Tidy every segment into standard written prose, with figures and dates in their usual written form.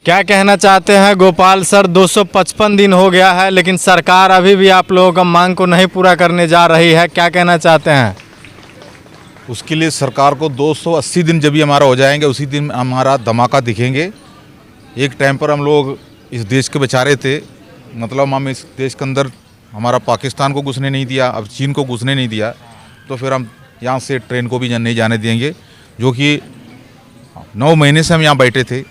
क्या कहना चाहते हैं गोपाल सर? 255 दिन हो गया है लेकिन सरकार अभी भी आप लोगों का मांग को नहीं पूरा करने जा रही है, क्या कहना चाहते हैं? उसके लिए सरकार को 280 दिन जब भी हमारा हो जाएंगे उसी दिन हमारा धमाका दिखेंगे। एक टाइम पर हम लोग इस देश के बेचारे थे, मतलब हम इस देश के अंदर हमारा पाकिस्तान को घुसने नहीं दिया, अब चीन को घुसने नहीं दिया, तो फिर हम यहाँ से ट्रेन को भी नहीं जाने देंगे। जो कि 9 महीने से हम यहाँ बैठे थे।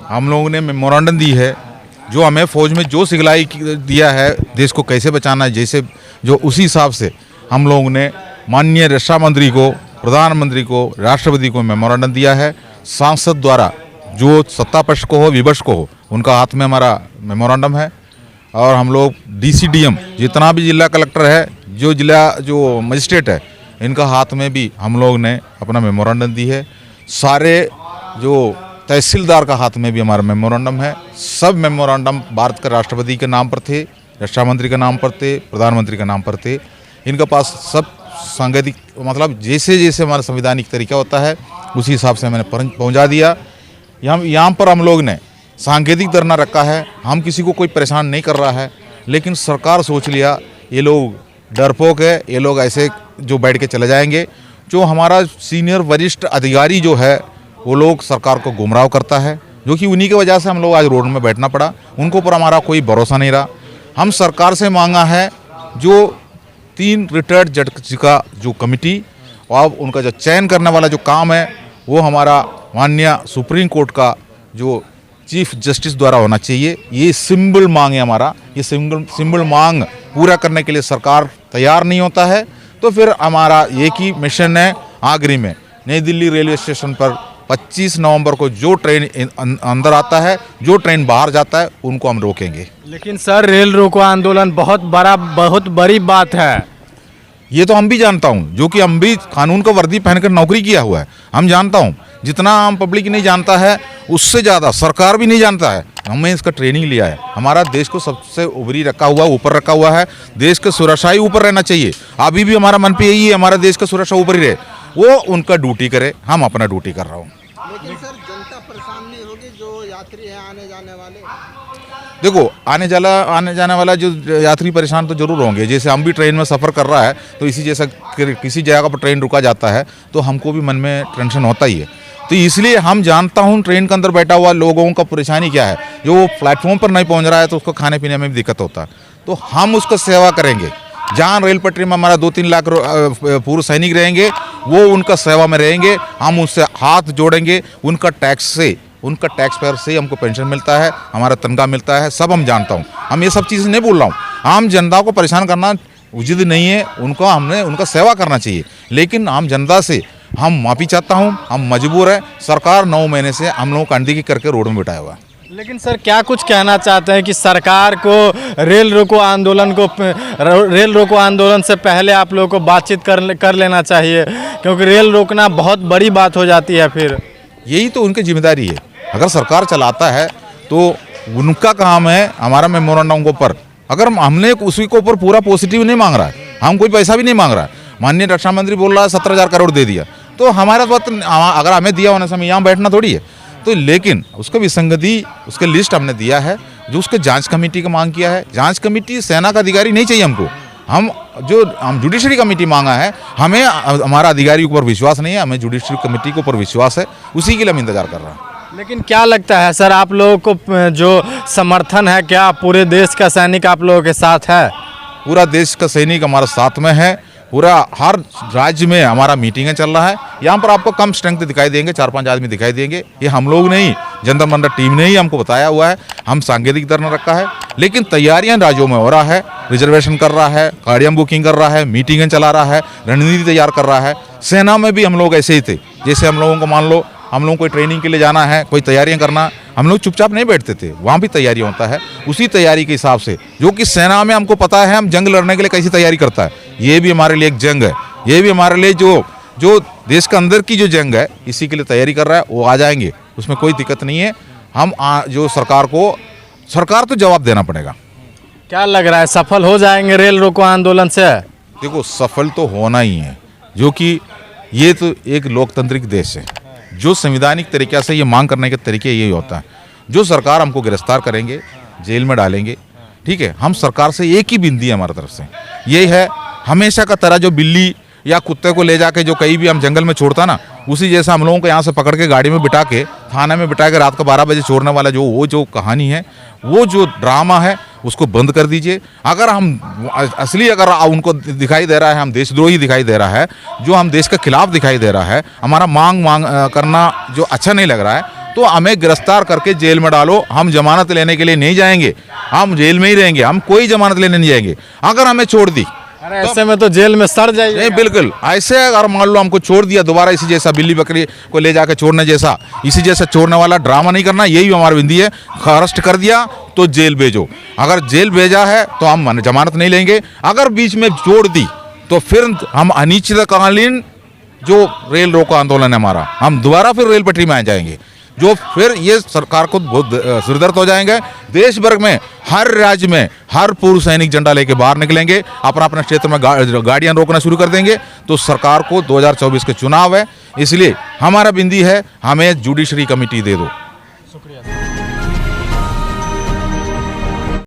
हम लोगों ने मेमोरेंडम दी है, जो हमें फ़ौज में जो सिखलाई दिया है देश को कैसे बचाना है, जैसे जो उसी हिसाब से हम लोगों ने माननीय रक्षा मंत्री को, प्रधानमंत्री को, राष्ट्रपति को मेमोरेंडम दिया है। सांसद द्वारा जो सत्ता पक्ष को हो विपक्ष को हो उनका हाथ में हमारा मेमोरेंडम है। और हम लोग DCDM जितना भी जिला कलेक्टर है, जो मजिस्ट्रेट है, इनका हाथ में भी हम लोग ने अपना मेमोरेंडम दी है। सारे जो तहसीलदार का हाथ में भी हमारा मेमोरेंडम है। सब मेमोरेंडम भारत के राष्ट्रपति के नाम पर थे, रक्षा मंत्री के नाम पर थे, प्रधानमंत्री के नाम पर थे। इनके पास सब सांगठनिक मतलब जैसे जैसे हमारा संवैधानिक तरीका होता है उसी हिसाब से मैंने पहुंचा दिया। यहाँ पर हम लोग ने सांकेतिक धरना रखा है। हम किसी को कोई परेशान नहीं कर रहा है, लेकिन सरकार सोच लिया ये लोग डरपोक है, ये लोग ऐसे जो बैठ के चले जाएंगे। जो हमारा सीनियर वरिष्ठ अधिकारी जो है वो लोग सरकार को गुमराह करता है, जो कि उन्हीं की वजह से हम लोग आज रोड में बैठना पड़ा। उनको पर हमारा कोई भरोसा नहीं रहा। हम सरकार से मांगा है जो 3 रिटायर्ड जज का जो कमेटी और उनका जो चयन करने वाला जो काम है वो हमारा माननीय सुप्रीम कोर्ट का जो चीफ जस्टिस द्वारा होना चाहिए। ये सिंबल मांग है हमारा। ये सिंबल मांग पूरा करने के लिए सरकार तैयार नहीं होता है, तो फिर हमारा एक ही मिशन है आगरी में नई दिल्ली रेलवे स्टेशन पर 25 नवंबर को जो ट्रेन अंदर आता है, जो ट्रेन बाहर जाता है, उनको हम रोकेंगे। लेकिन सर रेल रोको आंदोलन बहुत बड़ी बात है। ये तो हम भी जानता हूँ, जो कि हम भी कानून का वर्दी पहनकर नौकरी किया हुआ है, हम जानता हूँ। जितना आम पब्लिक नहीं जानता है उससे ज़्यादा सरकार भी नहीं जानता है। हमने इसका ट्रेनिंग लिया है। हमारा देश को सबसे ऊपरी रखा हुआ, ऊपर रखा हुआ है। देश का सुरक्षा ही ऊपर रहना चाहिए। अभी भी हमारा मन पे यही है, हमारा देश का सुरक्षा ऊपर ही रहे। वो उनका ड्यूटी करे, हम अपना ड्यूटी कर रहा हूँ। लेकिन सर जनता परेशान नहीं होगी जो यात्री हैं आने जाने वाले? देखो आने जाने वाला जो यात्री परेशान तो जरूर होंगे। जैसे हम भी ट्रेन में सफ़र कर रहा है तो इसी जैसा किसी जगह पर ट्रेन रुका जाता है तो हमको भी मन में टेंशन होता ही है। तो इसलिए हम जानता हूँ ट्रेन के अंदर बैठा हुआ लोगों का परेशानी क्या है। जो वो प्लेटफॉर्म पर नहीं पहुँच रहा है तो उसको खाने पीने में भी दिक्कत होता है, तो हम उसका सेवा करेंगे। जहाँ रेल पटरी में हमारा 2-3 लाख पूर्व सैनिक रहेंगे वो उनका सेवा में रहेंगे। हम उससे हाथ जोड़ेंगे। उनका टैक्स पेयर से हमको पेंशन मिलता है, हमारा तनख्वाह मिलता है, सब हम जानता हूँ। हम ये सब चीज़ें नहीं बोल रहा हूँ। आम जनता को परेशान करना उचित नहीं है। हमने उनका सेवा करना चाहिए, लेकिन आम जनता से हम माफ़ी चाहता हूँ। हम मजबूर है। सरकार 9 महीने से हम लोगों को अनदेखी करके रोड में बिठाया हुआ है। लेकिन सर क्या कुछ कहना चाहते हैं कि सरकार को रेल रोको आंदोलन से पहले आप लोगों को बातचीत कर लेना चाहिए, क्योंकि रेल रोकना बहुत बड़ी बात हो जाती है। फिर यही तो उनकी जिम्मेदारी है। अगर सरकार चलाता है तो उनका काम है हमारा मेमोरेंडम के ऊपर। अगर हमने उसी के ऊपर पूरा पॉजिटिव नहीं मांग रहा है, हम कोई पैसा भी नहीं मांग रहा है। माननीय रक्षा मंत्री बोल रहा है 17,000 करोड़ दे दिया, तो हमारा बात अगर हमें दिया होने से हमें यहाँ बैठना थोड़ी है। तो लेकिन उसका विसंगति, उसके लिस्ट हमने दिया है, जो उसके जांच कमेटी का मांग किया है। जांच कमेटी सेना का अधिकारी नहीं चाहिए हमको। हम जुडिशरी कमेटी मांगा है। हमें हमारा अधिकारी के ऊपर विश्वास नहीं है, हमें जुडिशरी कमेटी के ऊपर विश्वास है। उसी के लिए हम इंतजार कर रहे हैं। लेकिन क्या लगता है सर आप लोगों को जो समर्थन है, क्या पूरे देश का सैनिक आप लोगों के साथ है? पूरा देश का सैनिक हमारे साथ में है। पूरा हर राज्य में हमारा मीटिंगें चल रहा है। यहाँ पर आपको कम स्ट्रेंथ दिखाई देंगे, 4-5 आदमी दिखाई देंगे। ये हम लोग नहीं, जनता मंडल टीम ने ही हमको बताया हुआ है। हम सांकेतिक धरना रखा है, लेकिन तैयारियां राज्यों में हो रहा है। रिजर्वेशन कर रहा है, गाड़ियाँ बुकिंग कर रहा है, मीटिंगें चला रहा है, रणनीति तैयार कर रहा है। सेना में भी हम लोग ऐसे ही थे। जैसे हम लोगों को मान लो हम लोगों को ट्रेनिंग के लिए जाना है, कोई तैयारियां करना, हम लोग चुपचाप नहीं बैठते थे। वहाँ भी तैयारी होता है। उसी तैयारी के हिसाब से, जो कि सेना में हमको पता है हम जंग लड़ने के लिए कैसी तैयारी करता है। ये भी हमारे लिए एक जंग है। ये भी हमारे लिए जो देश के अंदर की जो जंग है, इसी के लिए तैयारी कर रहा है। वो आ जाएंगे, उसमें कोई दिक्कत नहीं है। हम जो सरकार तो जवाब देना पड़ेगा। क्या लग रहा है सफल हो जाएंगे रेल रोको आंदोलन से? देखो सफल तो होना ही है, जो कि ये तो एक लोकतांत्रिक देश है। जो संवैधानिक तरीक़े से ये मांग करने के तरीके यही होता है। जो सरकार हमको गिरफ्तार करेंगे, जेल में डालेंगे, ठीक है। हम सरकार से एक ही विनती है हमारी तरफ से, ये है हमेशा का तरह जो बिल्ली या कुत्ते को ले जाके जो कहीं भी हम जंगल में छोड़ता ना, उसी जैसा हम लोगों को यहाँ से पकड़ के गाड़ी में बिठा के थाने में बिठा के रात को 12 बजे छोड़ने वाला जो कहानी है, वो जो ड्रामा है, उसको बंद कर दीजिए। अगर हम असली अगर उनको दिखाई दे रहा है हम देशद्रोही दिखाई दे रहा है, जो हम देश के खिलाफ दिखाई दे रहा है, हमारा मांग करना जो अच्छा नहीं लग रहा है, तो हमें गिरफ्तार करके जेल में डालो। हम जमानत लेने के लिए नहीं जाएंगे, हम जेल में ही रहेंगे, हम कोई जमानत लेने नहीं जाएंगे। अगर हमें छोड़ दी, अरे ऐसे में तो जेल में सड़ जाइए। नहीं, बिल्कुल ऐसे अगर मान लो हमको छोड़ दिया दोबारा इसी जैसा बिल्ली बकरी को ले जाकर छोड़ने जैसा, इसी जैसा छोड़ने वाला ड्रामा नहीं करना, यही हमारी विनती है। अरेस्ट कर दिया तो जेल भेजो, अगर जेल भेजा है तो हम जमानत नहीं लेंगे। अगर बीच में छोड़ दी तो फिर हम अनिश्चितकालीन जो रेल रोको आंदोलन है हमारा, हम दोबारा फिर रेल पटरी में आ जाएंगे, जो फिर ये सरकार को बहुत सिरदर्द हो जाएंगे। देश भर में हर राज्य में हर पूर्व सैनिक झंडा लेके बाहर निकलेंगे, अपना अपना क्षेत्र में गाड़ियां रोकना शुरू कर देंगे। तो सरकार को 2024 के चुनाव है, इसलिए हमारा विनती है हमें जुडिशरी कमेटी दे दो।